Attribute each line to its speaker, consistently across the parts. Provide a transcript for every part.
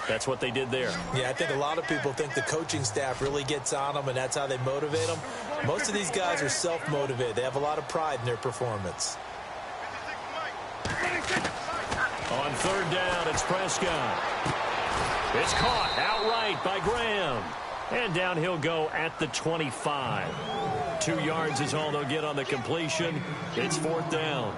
Speaker 1: That's what they did there.
Speaker 2: Yeah, I think a lot of people think the coaching staff really gets on them, and that's how they motivate them. Most of these guys are self-motivated. They have a lot of pride in their performance.
Speaker 1: On third down, it's Prescott. It's caught outright by Graham. And down he'll go at the 25. 2 yards is all they'll get on the completion. It's fourth down.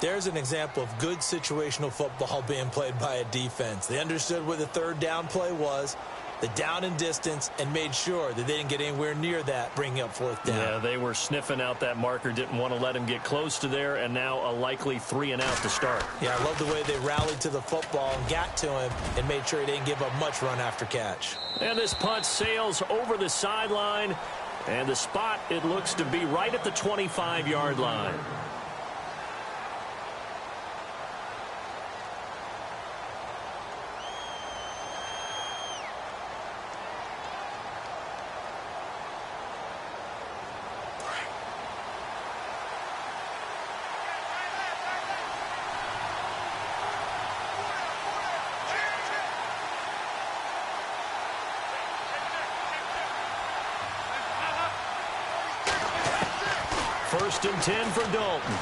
Speaker 2: There's an example of good situational football being played by a defense. They understood where the third down play was, the down and distance, and made sure that they didn't get anywhere near that, bringing up fourth down.
Speaker 1: Yeah, they were sniffing out that marker, didn't want to let him get close to there, and now a likely 3 and out to start.
Speaker 2: Yeah, I love the way they rallied to the football and got to him and made sure he didn't give up much run after catch.
Speaker 1: And this punt sails over the sideline, and the spot, it looks to be right at the 25-yard line. First and 10 for Dalton.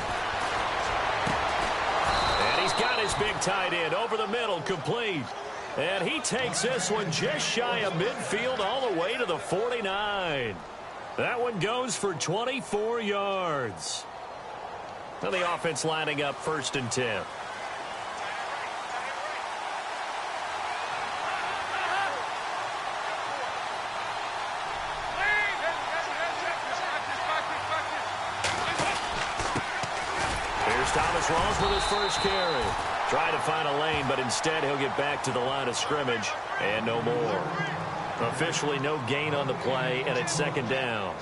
Speaker 1: And he's got his big tight end over the middle, complete. And he takes this one just shy of midfield all the way to the 49. That one goes for 24 yards. Now the offense lining up first and 10. Thomas Rawls with his first carry. Trying to find a lane, but instead he'll get back to the line of scrimmage and no more. Officially no gain on the play, and it's second down.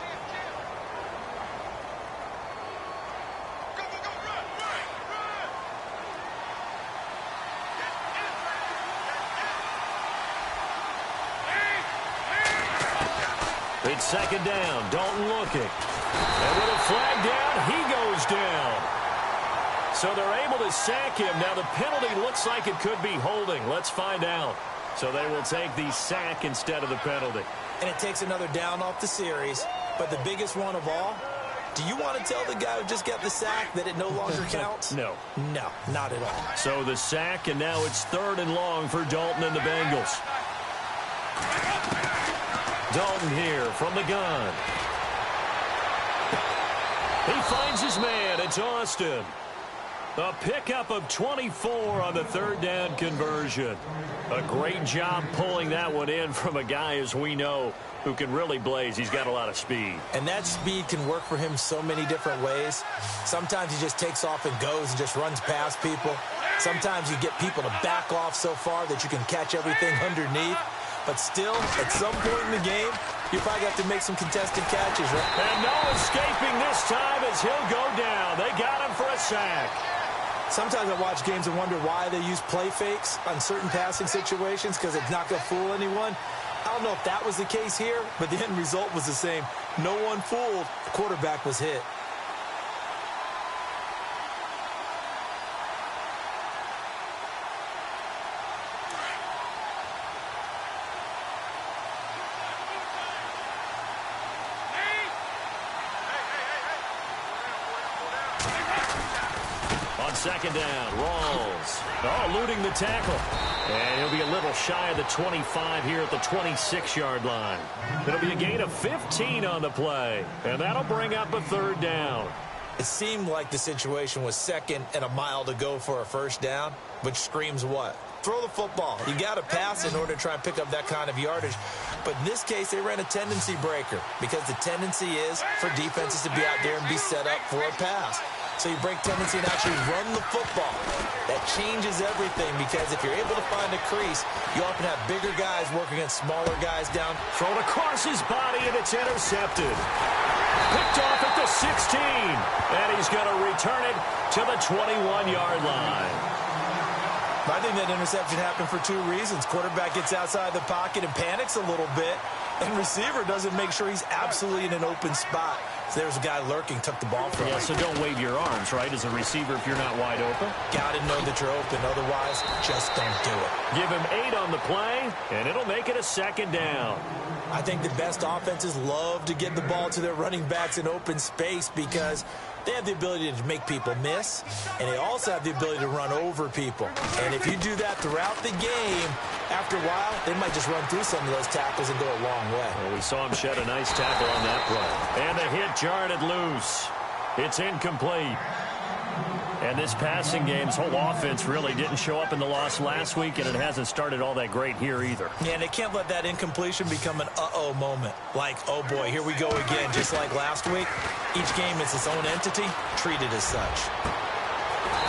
Speaker 1: It's second down. Dalton looking. And with a flag down, he goes down. So they're able to sack him. Now the penalty looks like it could be holding. Let's find out. So they will take the sack instead of the penalty.
Speaker 2: And it takes another down off the series. But the biggest one of all, do you want to tell the guy who just got the sack that it no longer counts?
Speaker 1: No.
Speaker 2: No, not at all.
Speaker 1: So the sack, and now it's third and long for Dalton and the Bengals. Dalton here from the gun. He finds his man. It's Austin. A pickup of 24 on the third down conversion. A great job pulling that one in from a guy, as we know, who can really blaze. He's got a lot of speed.
Speaker 2: And that speed can work for him so many different ways. Sometimes he just takes off and goes and just runs past people. Sometimes you get people to back off so far that you can catch everything underneath. But still, at some point in the game, you probably have to make some contested catches, right?
Speaker 1: And no escaping this time as he'll go down. They got him for a sack.
Speaker 2: Sometimes I watch games and wonder why they use play fakes on certain passing situations, because it's not going to fool anyone. I don't know if that was the case here, but the end result was the same. No one fooled. The quarterback was hit.
Speaker 1: Second down, Rawls. Oh, eluding the tackle. And he'll be a little shy of the 25 here at the 26-yard line. It'll be a gain of 15 on the play. And that'll bring up a third down.
Speaker 2: It seemed like the situation was second and a mile to go for a first down, which screams what? Throw the football. You got to pass in order to try and pick up that kind of yardage. But in this case, they ran a tendency breaker, because the tendency is for defenses to be out there and be set up for a pass. So you break tendency and actually run the football. That changes everything, because if you're able to find a crease, you often have bigger guys working against smaller guys down.
Speaker 1: Thrown across his body, and it's intercepted. Picked off at the 16. And he's going to return it to the 21-yard line.
Speaker 2: I think that interception happened for two reasons. Quarterback gets outside the pocket and panics a little bit. And receiver doesn't make sure he's absolutely in an open spot. So there's a guy lurking, took the ball from him.
Speaker 1: Yeah, so don't wave your arms, right, as a receiver if you're not wide open.
Speaker 2: Got to know that you're open. Otherwise, just don't do it.
Speaker 1: Give him 8 on the play, and it'll make it a 2nd down.
Speaker 2: I think the best offenses love to get the ball to their running backs in open space because they have the ability to make people miss, and they also have the ability to run over people. And if you do that throughout the game, after a while, they might just run through some of those tackles and go a long way.
Speaker 1: Well, we saw him shed a nice tackle on that play. And the hit jarred it loose. It's incomplete. And this passing game's whole offense really didn't show up in the loss last week, and it hasn't started all that great here either.
Speaker 2: Yeah, and they can't let that incompletion become an uh-oh moment. Like, oh boy, here we go again. Just like last week, each game is its own entity, treated as such.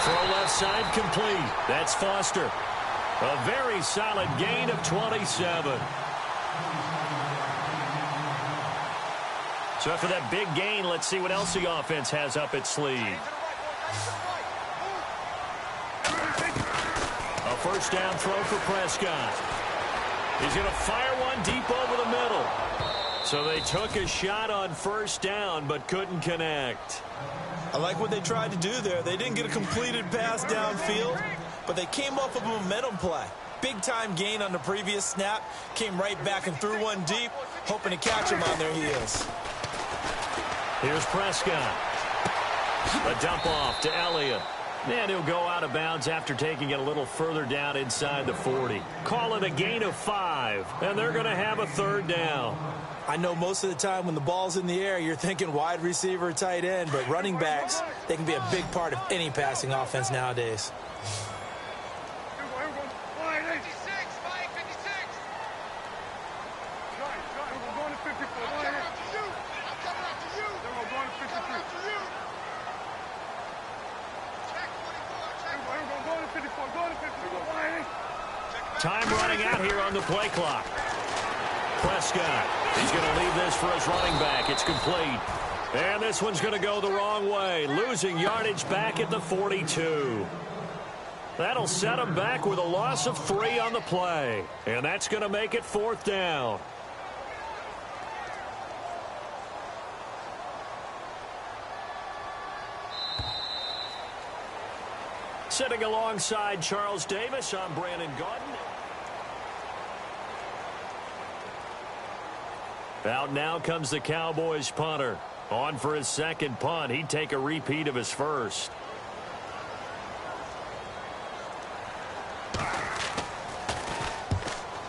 Speaker 1: Throw left side complete. That's Foster. A very solid gain of 27. So after that big gain, let's see what else the offense has up its sleeve. A first down throw for Prescott. He's going to fire one deep over the middle. So they took a shot on first down but couldn't connect.
Speaker 2: I like what they tried to do there. They didn't get a completed pass downfield, but they came off of a momentum play. Big-time gain on the previous snap. Came right back and threw one deep, hoping to catch them on their heels.
Speaker 1: Here's Prescott. A dump off to Elliott. And he'll go out of bounds after taking it a little further down inside the 40. Call it a gain of 5, and they're going to have a 3rd down.
Speaker 2: I know most of the time when the ball's in the air, you're thinking wide receiver, tight end, but running backs, they can be a big part of any passing offense nowadays.
Speaker 1: Time running out here on the play clock. Prescott, he's going to leave this for his running back. It's complete. And this one's going to go the wrong way, losing yardage back at the 42. That'll set him back with a loss of 3 on the play. And that's going to make it 4th down. Sitting alongside Charles Davis, I'm Brandon Gaudin. Out now comes the Cowboys punter. On for his 2nd punt. He'd take a repeat of his first.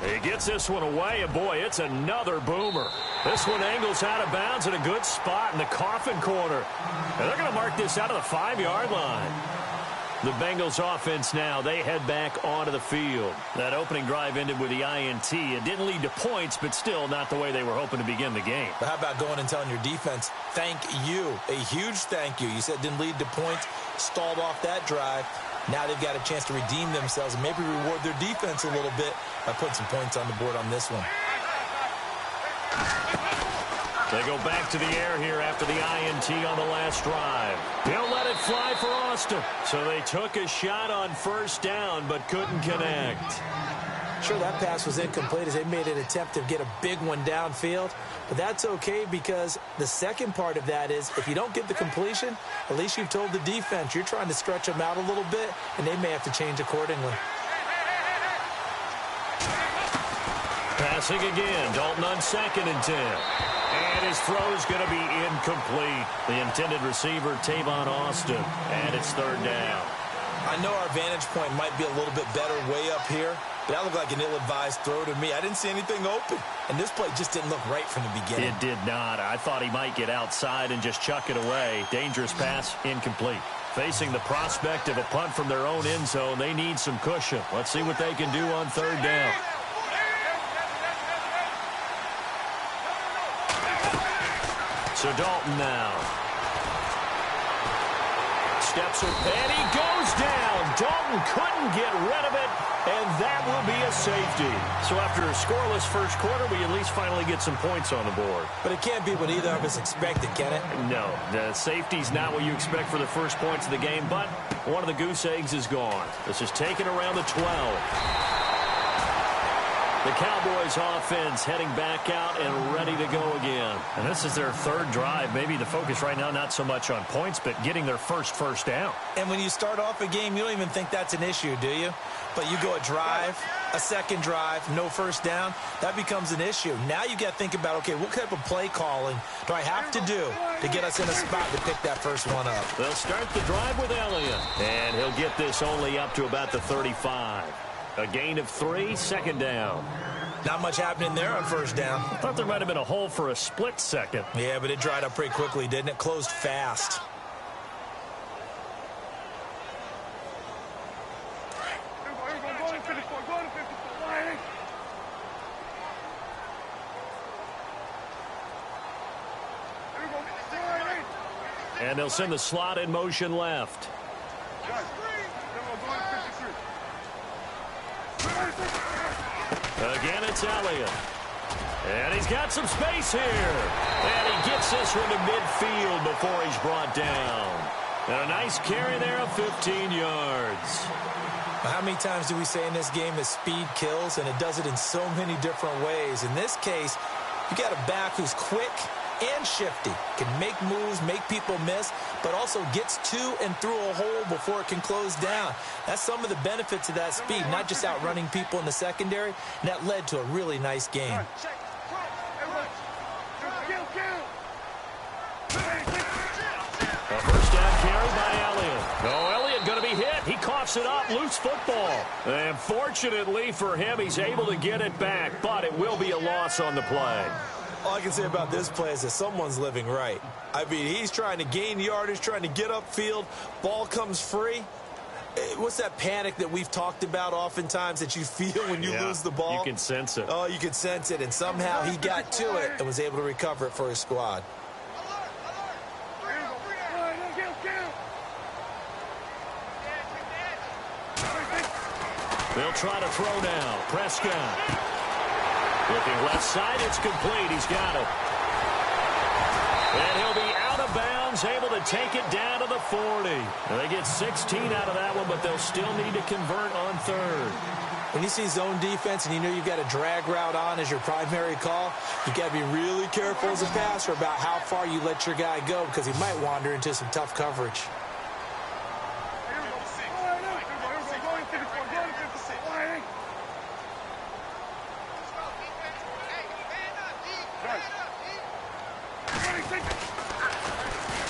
Speaker 1: He gets this one away, and boy, it's another boomer. This one angles out of bounds in a good spot in the coffin corner. And they're going to mark this out of the 5-yard line. The Bengals offense now, they head back onto the field. That opening drive ended with the INT. It didn't lead to points, but still not the way they were hoping to begin the game.
Speaker 2: But how about going and telling your defense, thank you, a huge thank you. You said it didn't lead to points, stalled off that drive. Now they've got a chance to redeem themselves and maybe reward their defense a little bit by putting some points on the board on this one.
Speaker 1: They go back to the air here after the INT on the last drive. He'll let it fly for Austin. So they took a shot on first down but couldn't connect.
Speaker 2: Sure, that pass was incomplete as they made an attempt to get a big one downfield. But that's okay because the second part of that is if you don't get the completion, at least you've told the defense you're trying to stretch them out a little bit, and they may have to change accordingly.
Speaker 1: Passing again. Dalton on 2nd and 10. And his throw is going to be incomplete. The intended receiver, Tavon Austin. And it's 3rd down.
Speaker 2: I know our vantage point might be a little bit better way up here, but that looked like an ill-advised throw to me. I didn't see anything open, and this play just didn't look right from the beginning.
Speaker 1: It did not. I thought he might get outside and just chuck it away. Dangerous pass, incomplete. Facing the prospect of a punt from their own end zone, they need some cushion. Let's see what they can do on 3rd down. So Dalton now. Steps it, and he goes down. Dalton couldn't get rid of it, and that will be a safety. So after a scoreless first quarter, we at least finally get some points on the board.
Speaker 2: But it can't be what either of us expected, can it?
Speaker 1: No, the safety's not what you expect for the first points of the game, but one of the goose eggs is gone. This is taken around the 12. The Cowboys offense heading back out and ready to go again.
Speaker 3: And this is their third drive. Maybe the focus right now not so much on points, but getting their first down.
Speaker 2: And when you start off a game, you don't even think that's an issue, do you? But you go a drive, a second drive, no first down, that becomes an issue. Now you got to think about, okay, what type of play calling do I have to do to get us in a spot to pick that first one up?
Speaker 1: They'll start the drive with Elliott, and he'll get this only up to about the 35. A gain of 3, second down.
Speaker 2: Not much happening there on first down.
Speaker 3: I thought there might have been a hole for a split second.
Speaker 2: Yeah, but it dried up pretty quickly, didn't it? Closed fast.
Speaker 1: And they'll send the slot in motion left. Again, it's Elliott. And he's got some space here. And he gets this one to midfield before he's brought down. And a nice carry there of 15 yards.
Speaker 2: How many times do we say in this game that speed kills, and it does it in so many different ways? In this case, you got a back who's quick and shifty, can make moves, make people miss, but also gets to and through a hole before it can close down. That's some of the benefits of that speed, not just outrunning people in the secondary, and that led to a really nice game.
Speaker 1: A first down carry by Elliott. Oh, Elliott going to be hit. He coughs it up, loose football. And fortunately for him, he's able to get it back, but it will be a loss on the play.
Speaker 2: All I can say about this play is that someone's living right. I mean, he's trying to gain yardage, trying to get upfield. Ball comes free. What's that panic that we've talked about oftentimes that you feel when you lose the ball?
Speaker 1: You can sense it.
Speaker 2: Oh, you can sense it. And somehow he got to it and was able to recover it for his squad.
Speaker 1: They'll try to throw now. Prescott. Looking left side, it's complete. He's got it. And he'll be out of bounds, able to take it down to the 40. Now they get 16 out of that one, but they'll still need to convert on third.
Speaker 2: When you see zone defense and you know you've got a drag route on as your primary call, you got to be really careful as a passer about how far you let your guy go because he might wander into some tough coverage.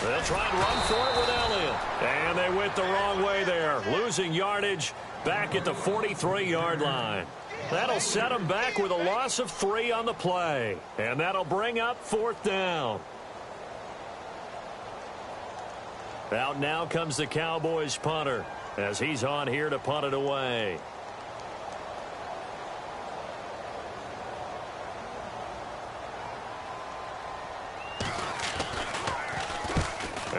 Speaker 1: They'll try and run for it with Elliott. And they went the wrong way there. Losing yardage back at the 43-yard line. That'll set them back with a loss of 3 on the play. And that'll bring up fourth down. Out now comes the Cowboys punter as he's on here to punt it away.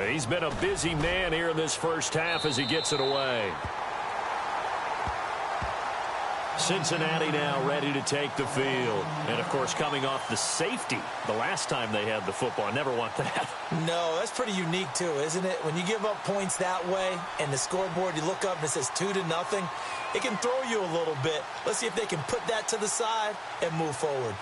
Speaker 1: He's been a busy man here in this first half as he gets it away. Cincinnati now ready to take the field. And, of course, coming off the safety the last time they had the football. Never want that.
Speaker 2: No, that's pretty unique, too, isn't it? When you give up points that way and the scoreboard, you look up and it says 2-0, it can throw you a little bit. Let's see if they can put that to the side and move forward.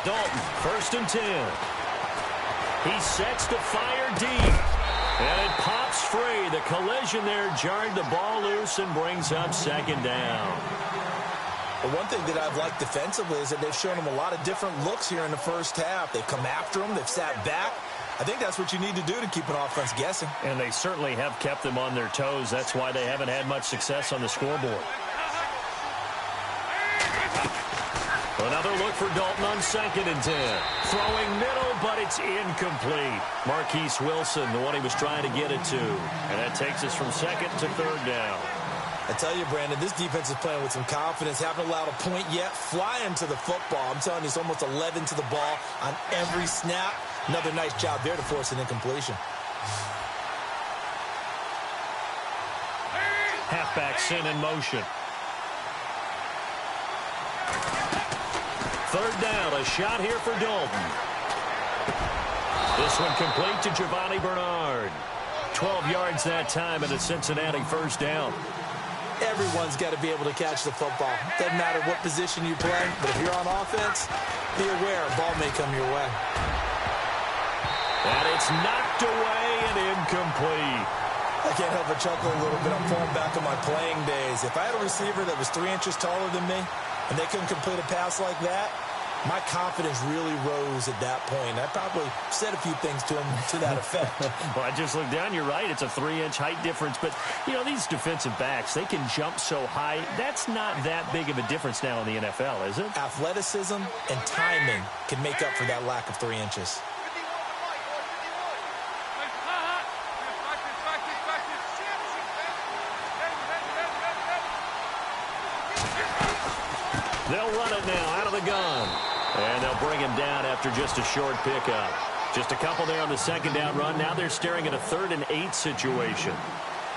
Speaker 1: Dalton, 1st and 10. He sets to fire deep. And it pops free. The collision there jarred the ball loose and brings up second down.
Speaker 2: Well, one thing that I've liked defensively is that they've shown them a lot of different looks here in the first half. They've come after them. They've sat back. I think that's what you need to do to keep an offense guessing.
Speaker 3: And they certainly have kept them on their toes. That's why they haven't had much success on the scoreboard.
Speaker 1: Another look for Dalton on 2nd and 10. Throwing middle, but it's incomplete. Marquise Wilson, the one he was trying to get it to. And that takes us from 2nd to 3rd down.
Speaker 2: I tell you, Brandon, this defense is playing with some confidence. Haven't allowed a point yet. Flying to the football. I'm telling you, it's almost 11 to the ball on every snap. Another nice job there to force an incompletion.
Speaker 3: Halfback sent in motion.
Speaker 1: Third down, a shot here for Dalton. This one complete to Giovanni Bernard. 12 yards that time and a Cincinnati first down.
Speaker 2: Everyone's got to be able to catch the football. Doesn't matter what position you play, but if you're on offense, be aware a ball may come your way.
Speaker 1: And it's knocked away and incomplete.
Speaker 2: I can't help but chuckle a little bit. I'm falling back on my playing days. If I had a receiver that was 3 inches taller than me and they couldn't complete a pass like that, my confidence really rose at that point. I probably said a few things to him to that effect.
Speaker 3: Well, I just looked down. You're right. It's a 3-inch height difference. But, you know, these defensive backs, they can jump so high. That's not that big of a difference now in the NFL, is it?
Speaker 2: Athleticism and timing can make up for that lack of 3 inches.
Speaker 1: They'll run it now out of the gun. And they'll bring him down after just a short pickup. Just a couple there on the second down run. Now they're staring at a 3rd and 8 situation.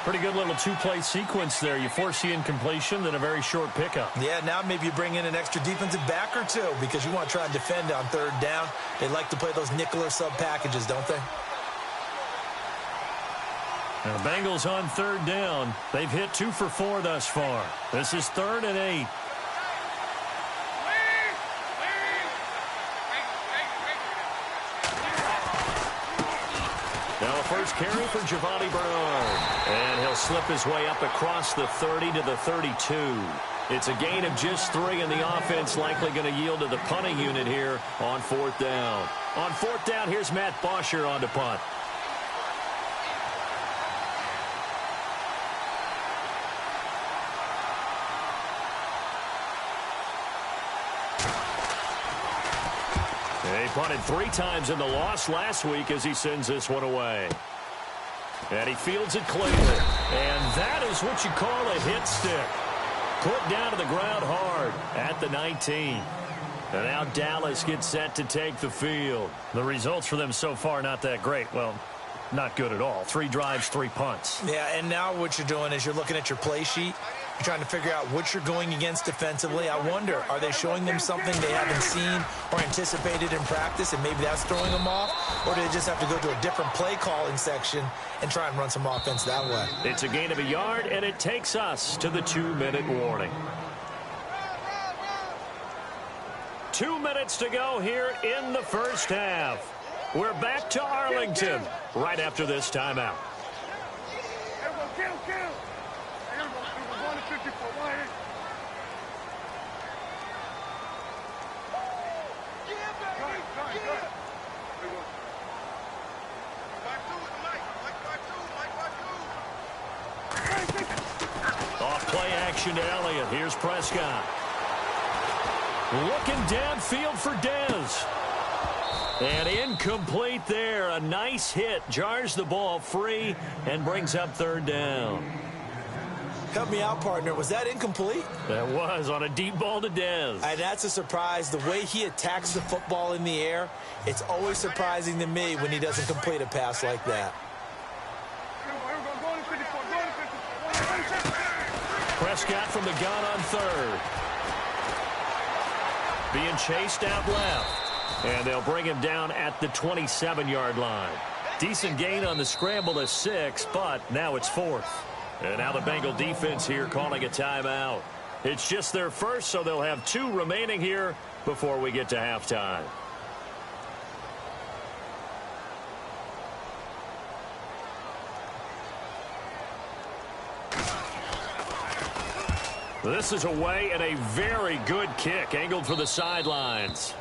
Speaker 1: Pretty good little 2-play sequence there. You force the incompletion, then a very short pickup.
Speaker 2: Yeah, now maybe you bring in an extra defensive back or two because you want to try and defend on 3rd down. They like to play those nickel or sub packages, don't they?
Speaker 1: Now the Bengals on 3rd down. They've hit 2 for 4 thus far. This is 3rd and 8. Now a first carry for Giovanni Bernard. And he'll slip his way up across the 30 to the 32. It's a gain of just 3, and the offense likely going to yield to the punting unit here on 4th down. On 4th down, here's Matt Bosher on to punt. He punted 3 times in the loss last week as he sends this one away. And he fields it cleanly. And that is what you call a hit stick. Put down to the ground hard at the 19. And now Dallas gets set to take the field.
Speaker 3: The results for them so far not that great. Well, not good at all. 3 drives, 3 punts.
Speaker 2: Yeah, and now what you're doing is you're looking at your play sheet. You're trying to figure out what you're going against defensively. I wonder, are they showing them something they haven't seen or anticipated in practice, and maybe that's throwing them off? Or do they just have to go to a different play calling section and try and run some offense that way?
Speaker 1: It's a gain of a yard, and it takes us to the 2-minute warning. 2 minutes to go here in the first half. We're back to Arlington right after this timeout. Off play action to Elliott. Here's Prescott. Looking downfield for Dez. And incomplete there. A nice hit. Jars the ball free and brings up 3rd down.
Speaker 2: Help me out, partner. Was that incomplete?
Speaker 1: That was on a deep ball to Dez.
Speaker 2: That's a surprise. The way he attacks the football in the air, it's always surprising to me when he doesn't complete a pass like that.
Speaker 1: Prescott from the gun on 3rd. Being chased out left. And they'll bring him down at the 27-yard line. Decent gain on the scramble to 6, but now it's 4th. And now the Bengal defense here calling a timeout. It's just their first, so they'll have 2 remaining here before we get to halftime. This is away and a very good kick angled for the sidelines.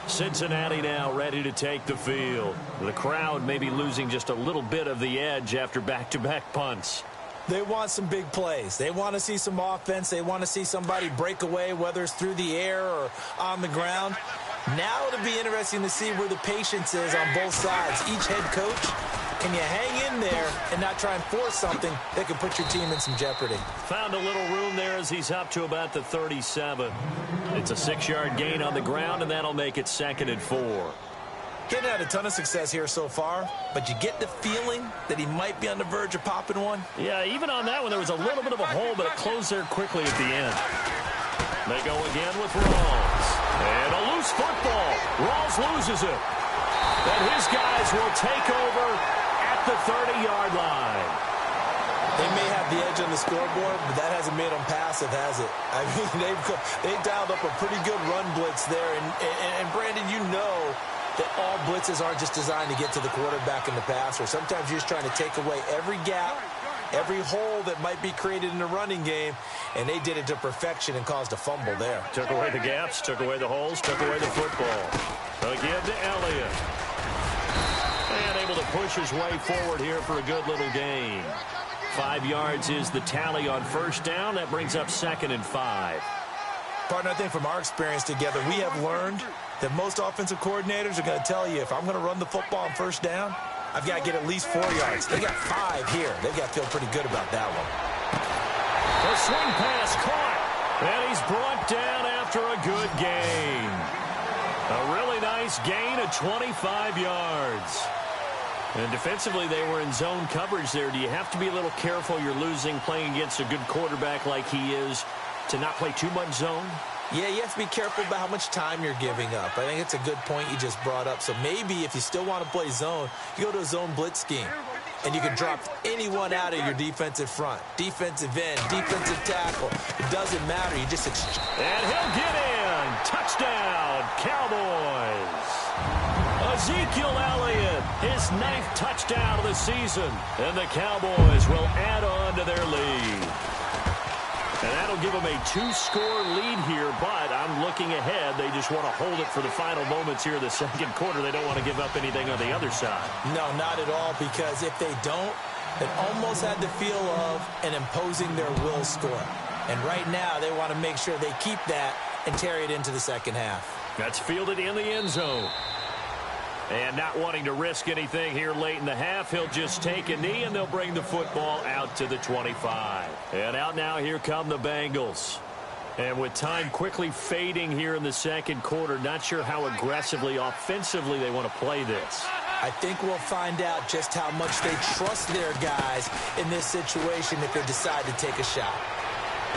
Speaker 1: Cincinnati now ready to take the field. The crowd may be losing just a little bit of the edge after back-to-back punts.
Speaker 2: They want some big plays. They want to see some offense. They want to see somebody break away, whether it's through the air or on the ground. Now it'll be interesting to see where the patience is on both sides. Each head coach, can you hang in there and not try and force something that could put your team in some jeopardy?
Speaker 1: Found a little room there as he's up to about the 37. It's a 6-yard gain on the ground, and that'll make it 2nd and 4.
Speaker 2: Getting had a ton of success here so far, but you get the feeling that he might be on the verge of popping one.
Speaker 3: Yeah, even on that one, there was a little bit of a hole, but it closed there quickly at the end.
Speaker 1: They go again with Rawls. And a loose football. Rawls loses it. And his guys will take over at the 30-yard line.
Speaker 2: They may have the edge on the scoreboard, but that hasn't made them passive, has it? I mean, they've dialed up a pretty good run blitz there. And Brandon, you know that all blitzes aren't just designed to get to the quarterback and the passer. Sometimes you're just trying to take away every gap, every hole that might be created in the running game, and they did it to perfection and caused a fumble there.
Speaker 1: Took away the gaps, took away the holes, took away the football. Again to Elliott. And able to push his way forward here for a good little gain. 5 yards is the tally on first down. That brings up 2nd and 5.
Speaker 2: Partner, I think from our experience together, we have learned that most offensive coordinators are going to tell you, if I'm going to run the football on first down, I've got to get at least 4 yards. They got 5 here. They've got to feel pretty good about that one.
Speaker 1: The swing pass caught. And he's brought down after a good gain. A really nice gain of 25 yards. And defensively, they were in zone coverage there. Do you have to be a little careful? You're losing playing against a good quarterback like he is to not play too much zone?
Speaker 2: Yeah, you have to be careful about how much time you're giving up. I think it's a good point you just brought up. So maybe if you still want to play zone, you go to a zone blitz scheme. And you can drop anyone out of your defensive front. Defensive end, defensive tackle. It doesn't matter. You just exchange.
Speaker 1: And he'll get in. Touchdown, Cowboys. Ezekiel Elliott, his 9th touchdown of the season. And the Cowboys will add on to their lead. And that'll give them a 2-score lead here, but I'm looking ahead. They just want to hold it for the final moments here in the second quarter. They don't want to give up anything on the other side.
Speaker 2: No, not at all, because if they don't, it almost had the feel of an imposing their will score. And right now, they want to make sure they keep that and carry it into the second half.
Speaker 1: That's fielded in the end zone. And not wanting to risk anything here late in the half, he'll just take a knee, and they'll bring the football out to the 25. And out now, here come the Bengals. And with time quickly fading here in the second quarter, not sure how aggressively, offensively they want to play this.
Speaker 2: I think we'll find out just how much they trust their guys in this situation if they decide to take a shot.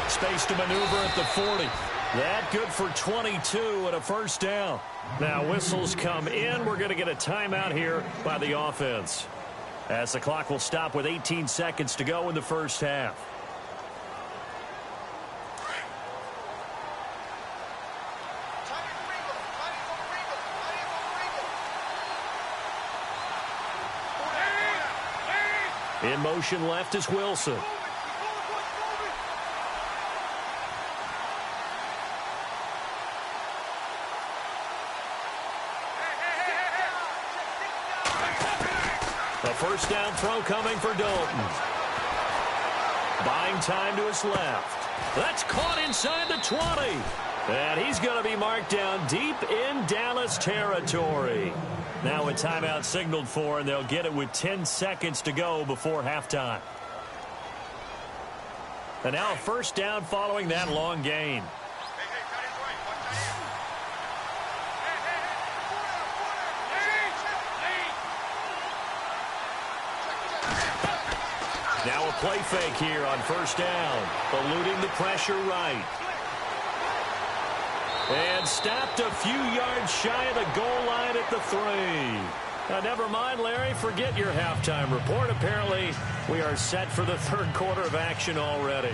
Speaker 1: Space to maneuver at the 40. That good for 22 and a first down. Now whistles come in. We're going to get a timeout here by the offense, as the clock will stop with 18 seconds to go in the first half. In motion left is Wilson. A first down throw coming for Dalton. Buying time to his left. That's caught inside the 20. And he's going to be marked down deep in Dallas territory. Now a timeout signaled for, and they'll get it with 10 seconds to go before halftime. And now a first down following that long gain. Now a play fake here on first down, eluding the pressure right. And stopped a few yards shy of the goal line at the 3. Now, never mind, Larry, forget your halftime report. Apparently, we are set for the third quarter of action already.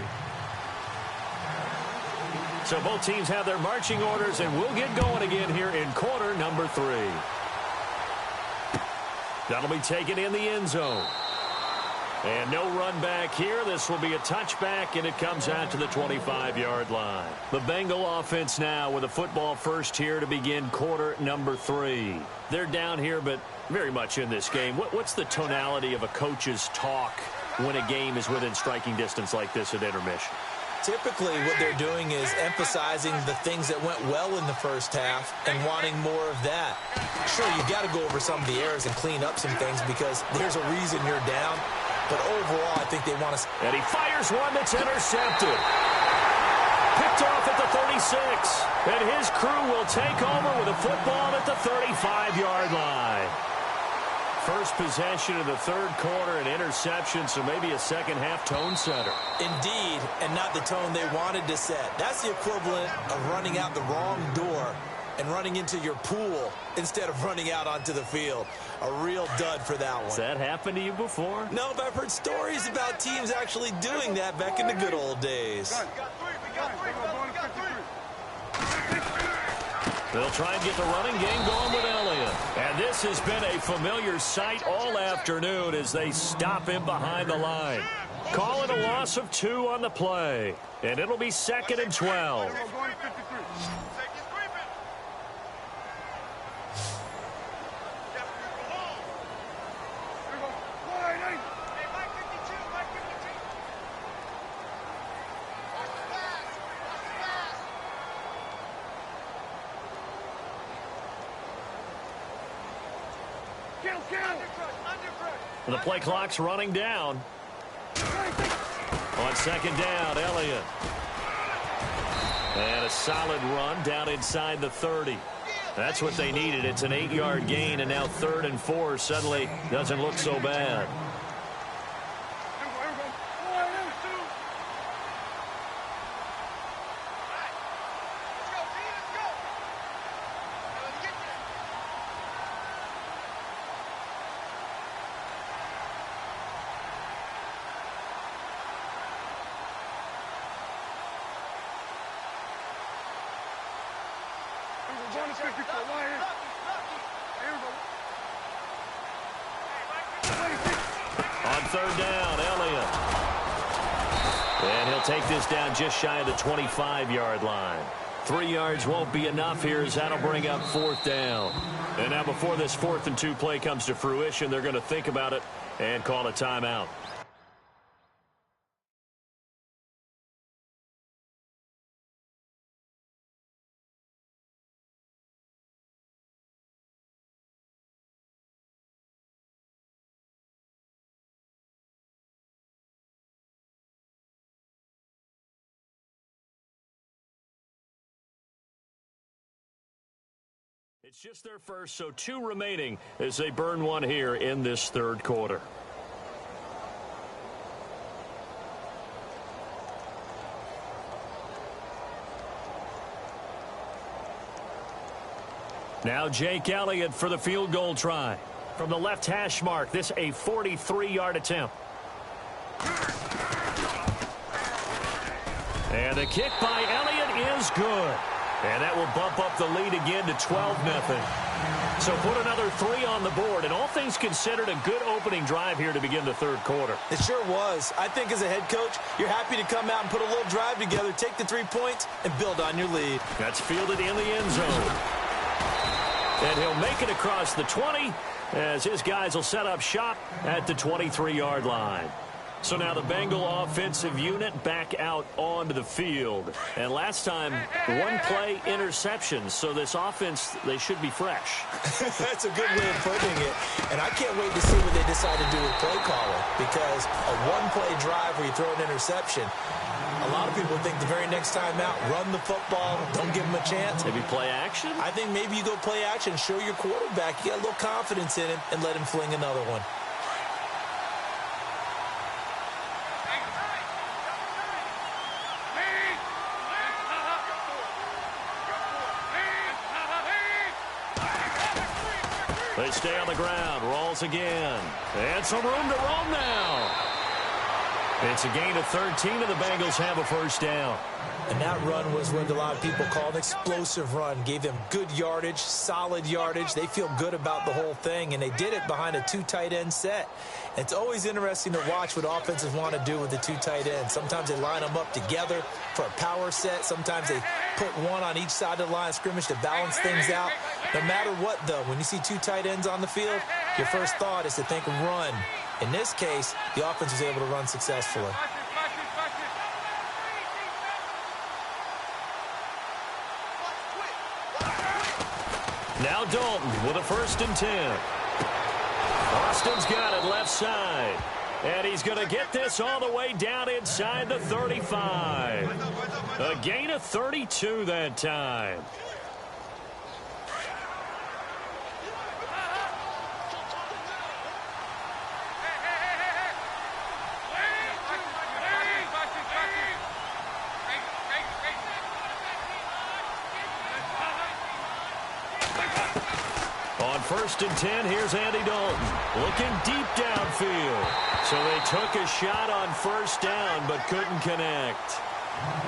Speaker 1: So both teams have their marching orders, and we'll get going again here in quarter number 3. That'll be taken in the end zone. And no run back here. This will be a touchback, and it comes out to the 25-yard line. The Bengal offense now with a football first here to begin quarter number 3. They're down here, but very much in this game. What's the tonality of a coach's talk when a game is within striking distance like this at intermission?
Speaker 2: Typically, what they're doing is emphasizing the things that went well in the first half and wanting more of that. Sure, you've got to go over some of the errors and clean up some things because there's a reason you're down. But overall, I think they want to...
Speaker 1: And he fires one that's intercepted. Picked off at the 36. And his crew will take over with a football at the 35-yard line. First possession of the third quarter, an interception, so maybe a second-half tone setter.
Speaker 2: Indeed, and not the tone they wanted to set. That's the equivalent of running out the wrong door and running into your pool instead of running out onto the field. A real dud for that one.
Speaker 1: Has that happened to you before?
Speaker 2: No, but I've heard stories about teams actually doing that back in the good old days.
Speaker 1: They'll try and get the running game going with Elliott. And this has been a familiar sight all afternoon as they stop him behind the line. Call it a loss of 2 on the play. And it'll be 2nd and 12. The play clock's running down. On 2nd down, Elliott. And a solid run down inside the 30. That's what they needed. It's an 8-yard gain, and now 3rd and 4 suddenly doesn't look so bad. On 3rd down, Elliott. And he'll take this down just shy of the 25-yard line. 3 yards won't be enough here as that'll bring up 4th down. And now before this 4th and 2 play comes to fruition, they're going to think about it and call a timeout. It's just their first, so 2 remaining as they burn one here in this 3rd quarter. Now Jake Elliott for the field goal try. From the left hash mark, this a 43-yard attempt. And the kick by Elliott is good. And that will bump up the lead again to 12-0. So put another 3 on the board. And all things considered, a good opening drive here to begin the 3rd quarter.
Speaker 2: It sure was. I think as a head coach, you're happy to come out and put a little drive together, take the 3 points, and build on your lead.
Speaker 1: That's fielded in the end zone. And he'll make it across the 20 as his guys will set up shop at the 23-yard line. So now the Bengal offensive unit back out onto the field. And last time, 1-play interception. So this offense, they should be fresh.
Speaker 2: That's a good way of putting it. And I can't wait to see what they decide to do with play calling. Because a 1-play drive where you throw an interception, a lot of people think the very next time out, run the football, don't give them a chance.
Speaker 1: Maybe play action?
Speaker 2: I think maybe you go play action, show your quarterback. You got a little confidence in him, and let him fling another one.
Speaker 1: They stay on the ground. Rolls again. And some room to roam now. It's a gain of 13, and the Bengals have a 1st down.
Speaker 2: And that run was what a lot of people call an explosive run. Gave them good yardage, solid yardage. They feel good about the whole thing, and they did it behind a 2 tight end set. It's always interesting to watch what offenses want to do with the 2 tight ends. Sometimes they line them up together for a power set. Sometimes they put one on each side of the line of scrimmage to balance things out. No matter what, though, when you see 2 tight ends on the field, your first thought is to think run. In this case, the offense was able to run successfully.
Speaker 1: Now Dalton with a 1st and 10. Austin's got it left side. And he's going to get this all the way down inside the 35. A gain of 32 that time. On 1st and 10, here's Andy Dalton looking deep downfield. So they took a shot on 1st down but couldn't connect.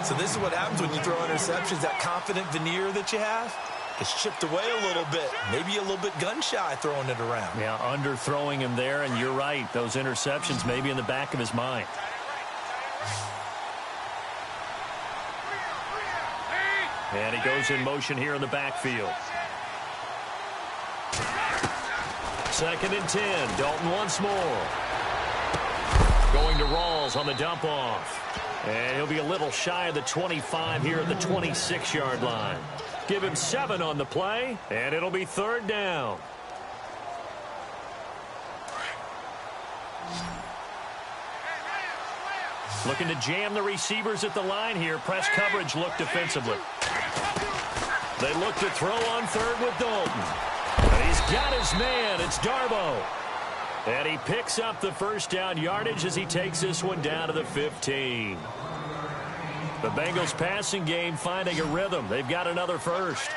Speaker 2: So this is what happens when you throw interceptions. That confident veneer that you have gets chipped away a little bit. Maybe a little bit gun-shy throwing it around.
Speaker 3: Yeah, underthrowing him there, and you're right. Those interceptions maybe in the back of his mind. And he goes in motion here in the backfield.
Speaker 1: 2nd and 10. Dalton once more. Going to Rawls on the dump off. And he'll be a little shy of the 25 here at the 26-yard line. Give him 7 on the play, and it'll be 3rd down.
Speaker 3: Looking to jam the receivers at the line here. Press coverage look defensively.
Speaker 1: They look to throw on 3rd with Dalton. And he's got his man. It's Darboh. And he picks up the 1st down yardage as he takes this one down to the 15. The Bengals passing game finding a rhythm. They've got another 1st.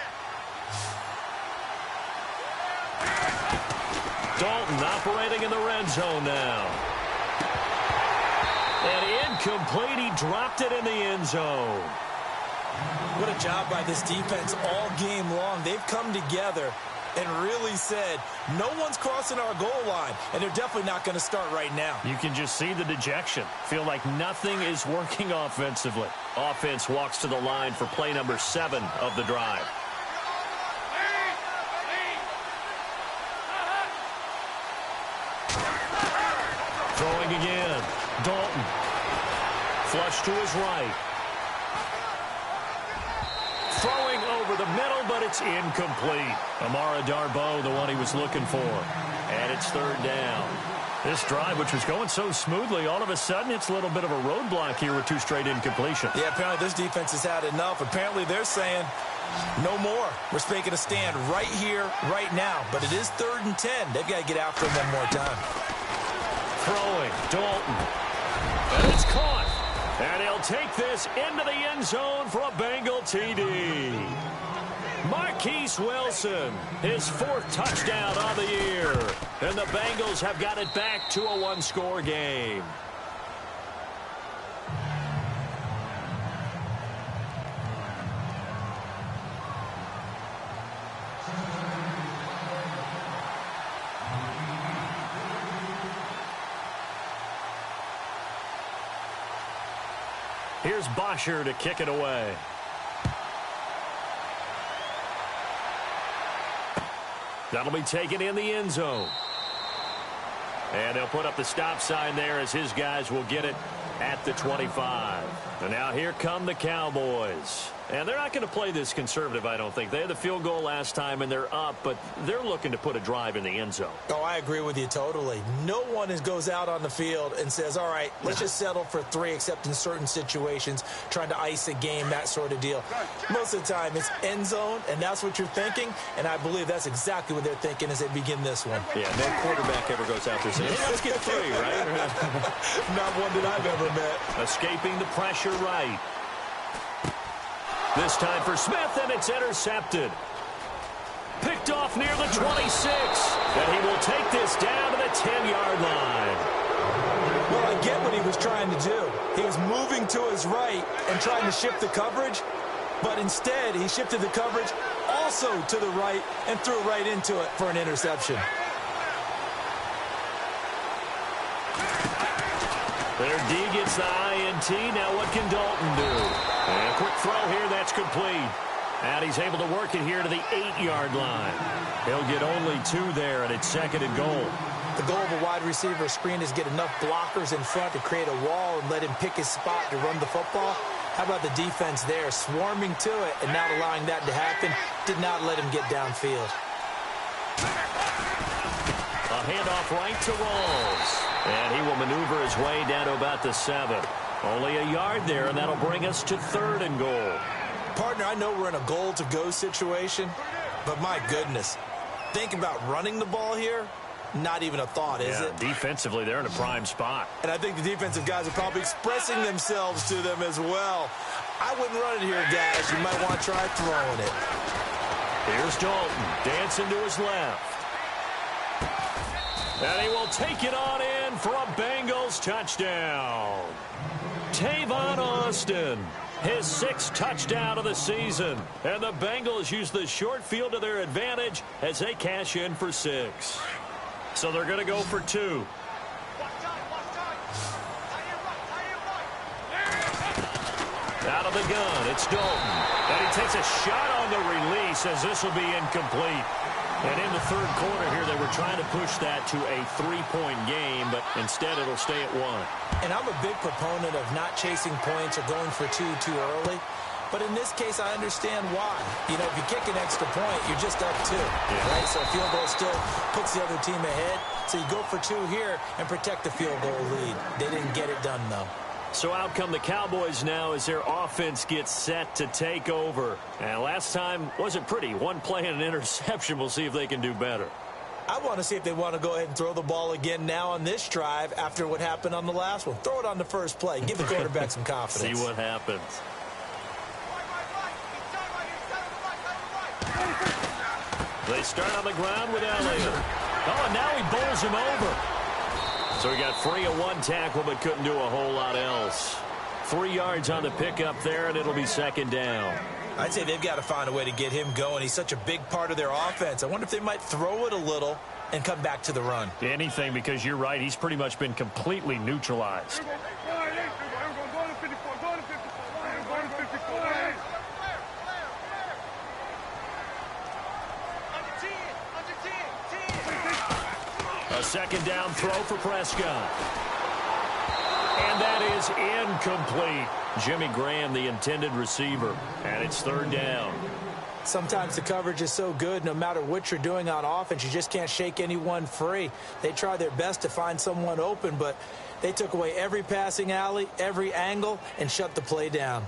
Speaker 1: Dalton operating in the red zone now. And incomplete. He dropped it in the end zone.
Speaker 2: What a job by this defense all game long. They've come together and really said, no one's crossing our goal line, and they're definitely not going to start right now.
Speaker 3: You can just see the dejection. Feel like nothing is working offensively.
Speaker 1: Offense walks to the line for play number 7 of the drive. Throwing again. Dalton. Flush to his right. Throwing over the middle, but it's incomplete.
Speaker 3: Darboh, the one he was looking for.
Speaker 1: And it's 3rd down.
Speaker 3: This drive, which was going so smoothly, all of a sudden it's a little bit of a roadblock here with 2 straight incompletions.
Speaker 2: Yeah, apparently this defense has had enough. Apparently they're saying, no more. We're making a stand right here, right now. But it is 3rd and 10. They've got to get after him one more time.
Speaker 1: Throwing, Dalton. And it's caught. And he'll take this into the end zone for a Bengal TD. Marquise Wilson, his 4th touchdown on the year. And the Bengals have got it back to a 1-score game. Here's Bosher to kick it away. That'll be taken in the end zone. And they'll put up the stop sign there as his guys will get it at the 25. And now here come the Cowboys. And they're not going to play this conservative, I don't think. They had the field goal last time, and they're up, but they're looking to put a drive in the end zone.
Speaker 2: Oh, I agree with you totally. No one goes out on the field and says, all right, let's just settle for 3, except in certain situations, trying to ice a game, that sort of deal. Most of the time, it's end zone, and that's what you're thinking, and I believe that's exactly what they're thinking as they begin this one.
Speaker 1: Yeah, no quarterback ever goes out there saying, hey, let's get 3, right?
Speaker 2: Not one that I've ever met.
Speaker 1: Escaping the pressure right. This time for Smith, and it's intercepted. Picked off near the 26. And he will take this down to the 10-yard line.
Speaker 2: Well, I get what he was trying to do. He was moving to his right and trying to shift the coverage, but instead he shifted the coverage also to the right and threw right into it for an interception.
Speaker 1: Their D gets the INT. Now what can Dalton do? And a quick throw here, that's complete. And he's able to work it here to the 8-yard line. He'll get only 2 there, and it's 2nd and goal.
Speaker 2: The goal of a wide receiver screen is get enough blockers in front to create a wall and let him pick his spot to run the football. How about the defense there, swarming to it and not allowing that to happen? Did not let him get downfield.
Speaker 1: A handoff right to Rawls. And he will maneuver his way down to about the 7. Only a yard there, and that'll bring us to 3rd and goal.
Speaker 2: Partner, I know we're in a goal-to-go situation, but my goodness, think about running the ball here. Not even a thought, is it?
Speaker 3: Defensively, they're in a prime spot.
Speaker 2: And I think the defensive guys are probably expressing themselves to them as well. I wouldn't run it here, guys. You might want to try throwing it.
Speaker 1: Here's Dalton dancing to his left. And he will take it on in for a Bengals touchdown. Tavon Austin, his 6th touchdown of the season. And the Bengals use the short field to their advantage as they cash in for 6. So they're going to go for 2. Out of the gun, it's Dalton. And he takes a shot on the release as this will be incomplete. And in the third quarter here, they were trying to push that to a 3-point game, but instead it'll stay at 1.
Speaker 2: And I'm a big proponent of not chasing points or going for 2 too early. But in this case, I understand why. You know, if you kick an extra point, you're just up 2, right? So a field goal still puts the other team ahead. So you go for 2 here and protect the field goal lead. They didn't get it done, though.
Speaker 1: So out come the Cowboys now as their offense gets set to take over. And last time wasn't pretty. 1 play and an interception. We'll see if they can do better.
Speaker 2: I want to see if they want to go ahead and throw the ball again now on this drive after what happened on the last one. Throw it on the first play. Give the quarterback some confidence.
Speaker 1: See what happens. They start on the ground with Elliott. Oh, and now he bowls him over. So he got free of 1 tackle but couldn't do a whole lot else. 3 yards on the pickup there, and it'll be 2nd down.
Speaker 2: I'd say they've got to find a way to get him going. He's such a big part of their offense. I wonder if they might throw it a little and come back to the run.
Speaker 3: Anything, because you're right. He's pretty much been completely neutralized.
Speaker 1: A 2nd down throw for Prescott. And that is incomplete. Jimmy Graham, the intended receiver. And it's 3rd down.
Speaker 2: Sometimes the coverage is so good, no matter what you're doing on offense, you just can't shake anyone free. They try their best to find someone open, but they took away every passing alley, every angle, and shut the play down.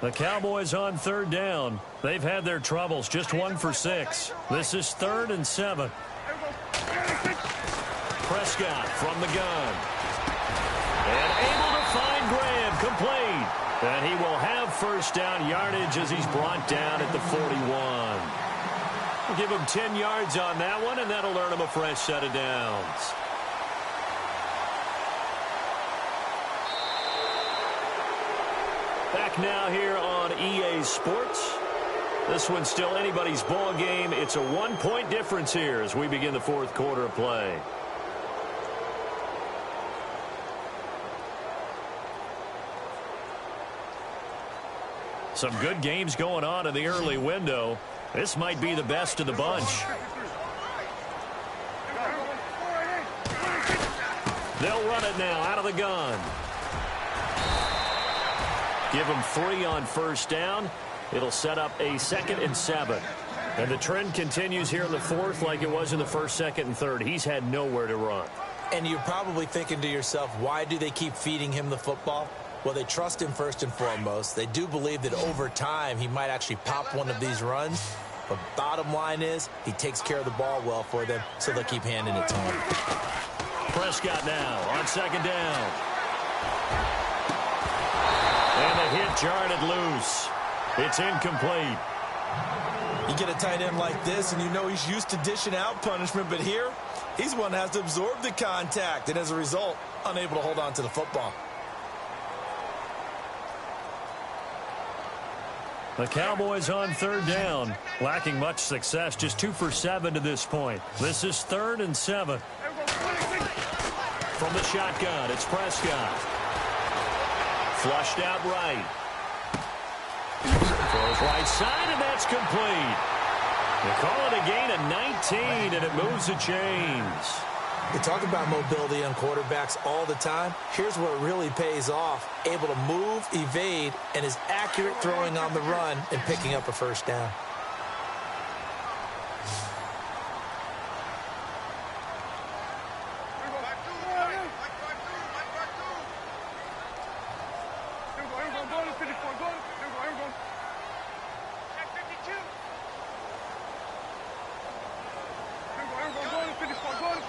Speaker 3: The Cowboys on 3rd down. They've had their troubles. Just 1 for 6. This is 3rd and 7.
Speaker 1: Prescott from the gun. And able to find Graham, complete. And he will have 1st down yardage as he's brought down at the 41. We'll give him 10 yards on that one, and that'll earn him a fresh set of downs. Back now here on EA Sports. This one's still anybody's ball game. It's a 1-point difference here as we begin the 4th quarter of play. Some good games going on in the early window. This might be the best of the bunch. They'll run it now out of the gun. Give him 3 on 1st down. It'll set up a 2nd and 7. And the trend continues here in the 4th like it was in the 1st, 2nd, and 3rd. He's had nowhere to run.
Speaker 2: And you're probably thinking to yourself, why do they keep feeding him the football? Well, they trust him first and foremost. They do believe that over time he might actually pop one of these runs. But bottom line is he takes care of the ball well for them, so they'll keep handing it to him.
Speaker 1: Prescott now on 2nd down. And the hit jarred it loose. It's incomplete.
Speaker 2: You get a tight end like this, and you know he's used to dishing out punishment, but here, he's one that has to absorb the contact, and as a result, unable to hold on to the football.
Speaker 3: The Cowboys on 3rd down, lacking much success, just 2 for 7 to this point. This is 3rd and 7.
Speaker 1: From the shotgun, it's Prescott. Flushed out right. Throws right side, and that's complete. They call it a gain of 19, and it moves the chains.
Speaker 2: We talk about mobility on quarterbacks all the time. Here's where it really pays off. Able to move, evade, and is accurate throwing on the run and picking up a 1st down.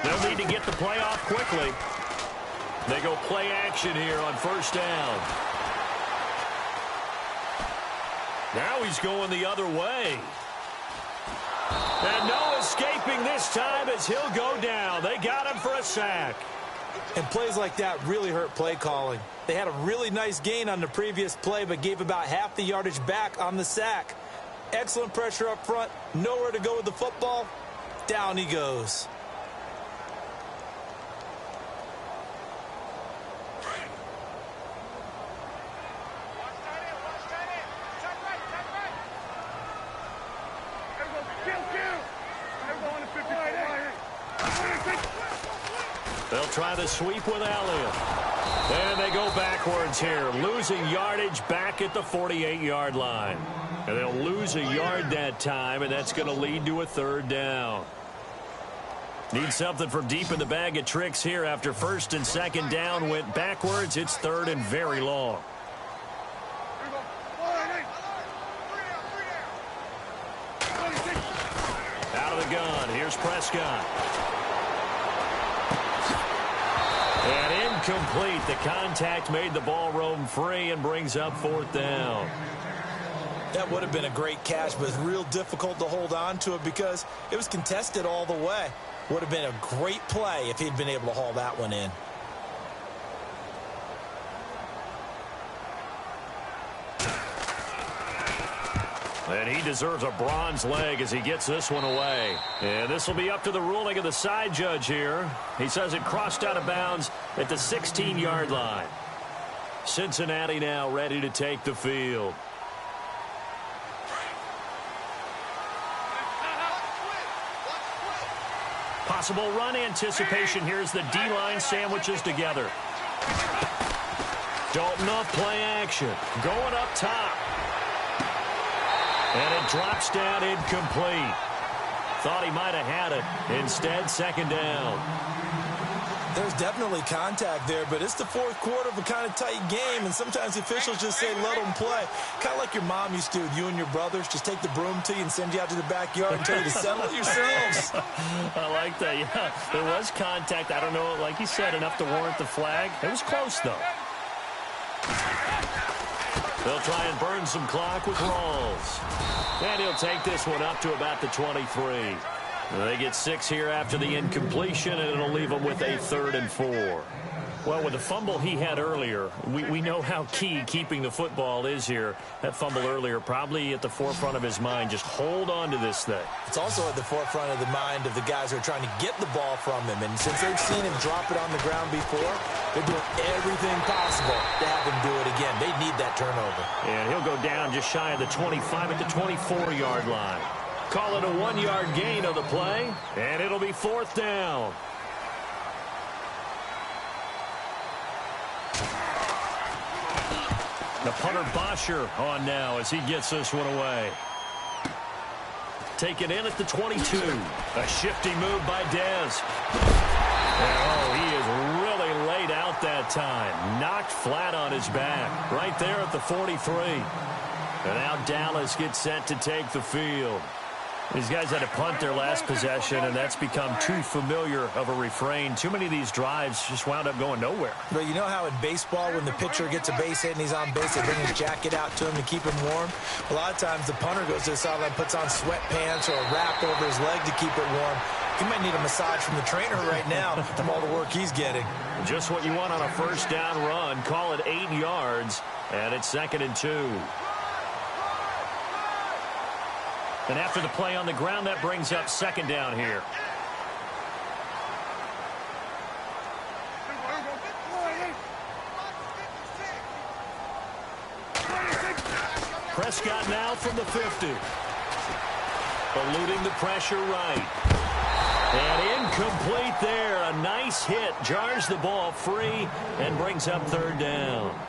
Speaker 1: They'll need to get the play off quickly. They go play action here on 1st down. Now he's going the other way. And no escaping this time as he'll go down. They got him for a sack.
Speaker 2: And plays like that really hurt play calling. They had a really nice gain on the previous play, but gave about half the yardage back on the sack. Excellent pressure up front. Nowhere to go with the football. Down he goes.
Speaker 1: They'll try the sweep with Elliott. And they go backwards here, losing yardage back at the 48-yard line. And they'll lose a yard that time, and that's going to lead to a third down. Need something from deep in the bag of tricks here after first and second down went backwards. It's third and very long. Out of the gun, here's Prescott. And incomplete. The contact made the ball roam free and brings up fourth down.
Speaker 2: That would have been a great catch, but it's real difficult to hold on to it because it was contested all the way. Would have been a great play if he'd been able to haul that one in.
Speaker 1: And he deserves a bronze leg as he gets this one away. And this will be up to the ruling of the side judge here. He says it crossed out of bounds at the 16-yard line. Cincinnati now ready to take the field. Possible run anticipation. Here's the D-line sandwiches together. Dalton off play action. Going up top. And it drops down incomplete. Thought he might have had it. Instead, second down.
Speaker 2: There's definitely contact there, but it's the fourth quarter of a kind of tight game, and sometimes the officials just say let them play. Kind of like your mom used to with you and your brothers. Just take the broom to you and send you out to the backyard and tell you to settle it yourselves.
Speaker 3: I like that, yeah. There was contact. I don't know, like you said, enough to warrant the flag. It was close, though.
Speaker 1: They'll try and burn some clock with Rawls. And he'll take this one up to about the 23. They get 6 here after the incompletion, and it'll leave them with a 3rd and 4. Well, with the fumble he had earlier, we know how key keeping the football is here. That fumble earlier probably at the forefront of his mind. Just hold on to this thing.
Speaker 2: It's also at the forefront of the mind of the guys who are trying to get the ball from him. And since they've seen him drop it on the ground before, they're doing everything possible to have him do it again. They need that turnover.
Speaker 1: And he'll go down just shy of the 25 at the 24-yard line. Call it a 1-yard gain of the play, and it'll be fourth down. The punter Bosher on now as he gets this one away. Taken in at the 22. A shifty move by Dez. Oh, he is really laid out that time. Knocked flat on his back. Right there at the 43. And now Dallas gets set to take the field. These guys had to punt their last possession, and that's become too familiar of a refrain. Too many of these drives just wound up going nowhere.
Speaker 2: But you know how in baseball, when the pitcher gets a base hit and he's on base, they bring his jacket out to him to keep him warm? A lot of times the punter goes to the sideline, puts on sweatpants or a wrap over his leg to keep it warm. He might need a massage from the trainer right now from all the work he's getting.
Speaker 1: Just what you want on a first down run. Call it 8 yards, and it's 2nd and 2. And after the play on the ground, that brings up second down here. Prescott now from the 50. Eluding the pressure right. And incomplete there. A nice hit. Jars the ball free and brings up 3rd down.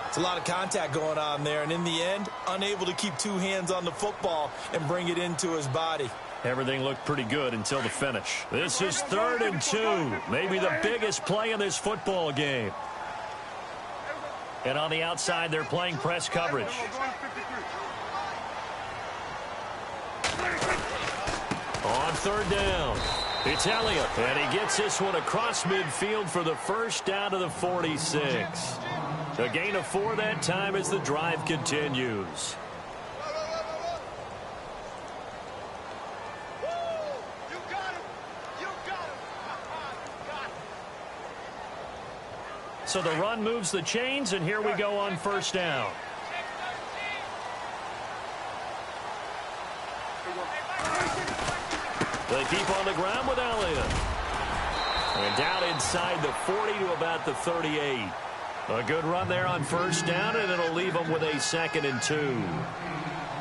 Speaker 2: It's a lot of contact going on there, and in the end, unable to keep 2 hands on the football and bring it into his body.
Speaker 1: Everything looked pretty good until the finish. This is 3rd and 2. Maybe the biggest play in this football game. And on the outside, they're playing press coverage. On 3rd down, it's Elliott. And he gets this one across midfield for the first down to the 46. A gain of 4 that time as the drive continues. so the run moves the chains, and here we go on first down. They keep on the ground with Elliott. And down inside the 40 to about the 38. A good run there on first down, and it'll leave them with a 2nd and 2.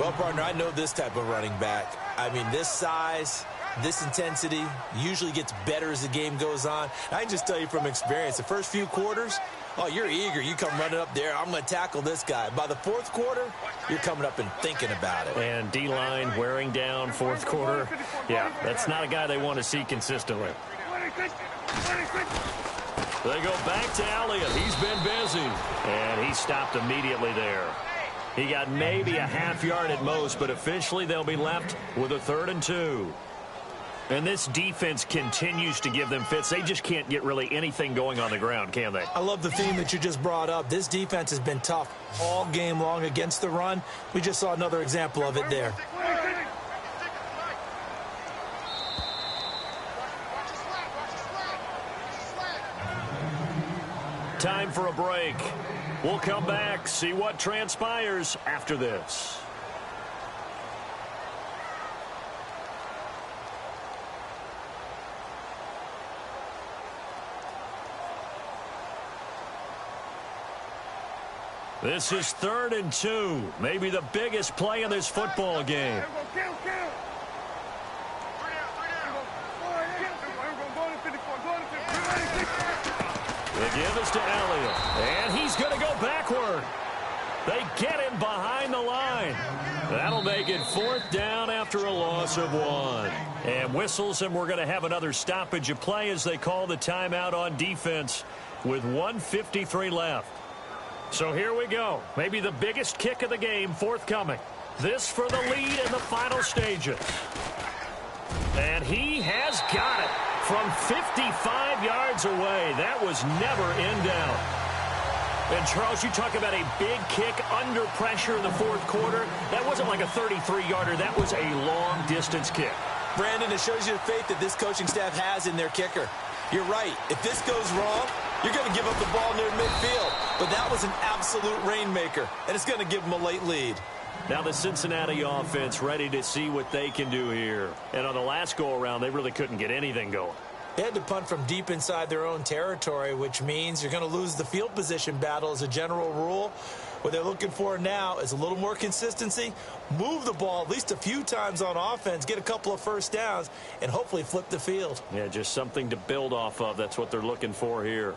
Speaker 2: Well, partner, I know this type of running back. I mean, this size, this intensity usually gets better as the game goes on. I can just tell you from experience, the first few quarters, oh, you're eager. You come running up there, I'm going to tackle this guy. By the fourth quarter, you're coming up and thinking about it.
Speaker 1: And D-line wearing down fourth quarter. Yeah, that's not a guy they want to see consistently. They go back to Elliott. He's been busy. And he stopped immediately there. He got maybe a half yard at most, but officially they'll be left with a 3rd and 2. And this defense continues to give them fits. They just can't get really anything going on the ground, can they?
Speaker 2: I love the theme that you just brought up. This defense has been tough all game long against the run. We just saw another example of it there.
Speaker 1: Time for a break. We'll come back, see what transpires after this. This is 3rd and 2. Maybe the biggest play in this football game. The give is to Elliott, and he's going to go backward. They get him behind the line. That'll make it 4th down after a loss of 1. And whistles, and we're going to have another stoppage of play as they call the timeout on defense with 1:53 left. So here we go. Maybe the biggest kick of the game forthcoming. This for the lead in the final stages. And he has got it from 55 yards away. That was never in doubt. And, Charles, you talk about a big kick under pressure in the fourth quarter. That wasn't like a 33-yarder. That was a long-distance kick.
Speaker 2: Brandon, it shows you the faith that this coaching staff has in their kicker. You're right. If this goes wrong, you're going to give up the ball near midfield. But that was an absolute rainmaker, and it's going to give them a late lead.
Speaker 1: Now the Cincinnati offense ready to see what they can do here. And on the last go-around, they really couldn't get anything going.
Speaker 2: They had to punt from deep inside their own territory, which means you're going to lose the field position battle as a general rule. What they're looking for now is a little more consistency, move the ball at least a few times on offense, get a couple of first downs, and hopefully flip the field.
Speaker 1: Yeah, just something to build off of. That's what they're looking for here.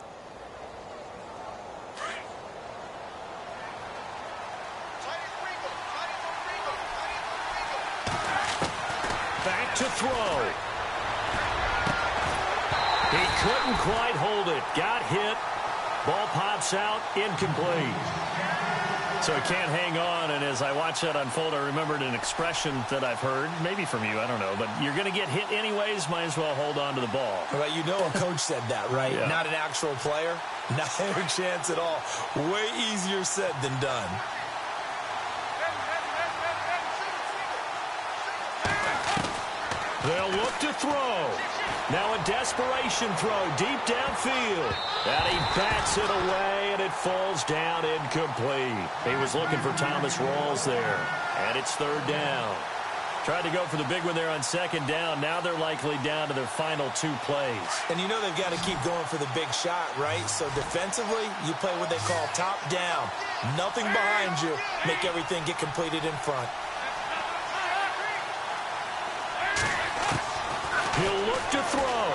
Speaker 1: Back to throw. He couldn't quite hold it. Got hit. Ball pops out. Incomplete. So he can't hang on, and as I watch that unfold, I remembered an expression that I've heard, maybe from you, I don't know, but you're going to get hit anyways, might as well hold on to the ball.
Speaker 2: Well, you know a coach said that, right?
Speaker 1: Yeah. Not
Speaker 2: an actual player. Not a chance at all. Way easier said than done.
Speaker 1: They'll look to throw. Now a desperation throw deep downfield. And he bats it away, and it falls down incomplete. He was looking for Thomas Rawls there. And it's 3rd down. Tried to go for the big one there on 2nd down. Now they're likely down to their final 2 plays.
Speaker 2: And you know they've got to keep going for the big shot, right? So defensively, you play what they call top down. Nothing behind you. Make everything get completed in front.
Speaker 1: He'll look to throw.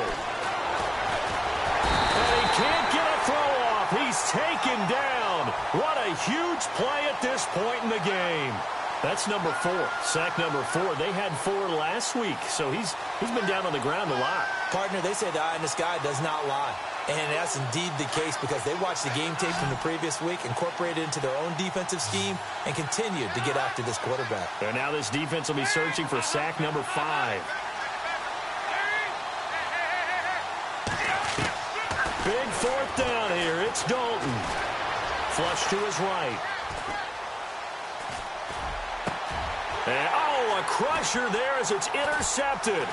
Speaker 1: And he can't get a throw off. He's taken down. What a huge play at this point in the game. That's number 4. Sack number 4. They had 4 last week, so he's been down on the ground a lot.
Speaker 2: Partner, they say the eye in the sky does not lie. And that's indeed the case because they watched the game tape from the previous week, incorporated it into their own defensive scheme, and continued to get after this quarterback.
Speaker 1: And now this defense will be searching for sack number 5. Big 4th down here. It's Dalton. Flush to his right. And, oh, a crusher there as it's intercepted.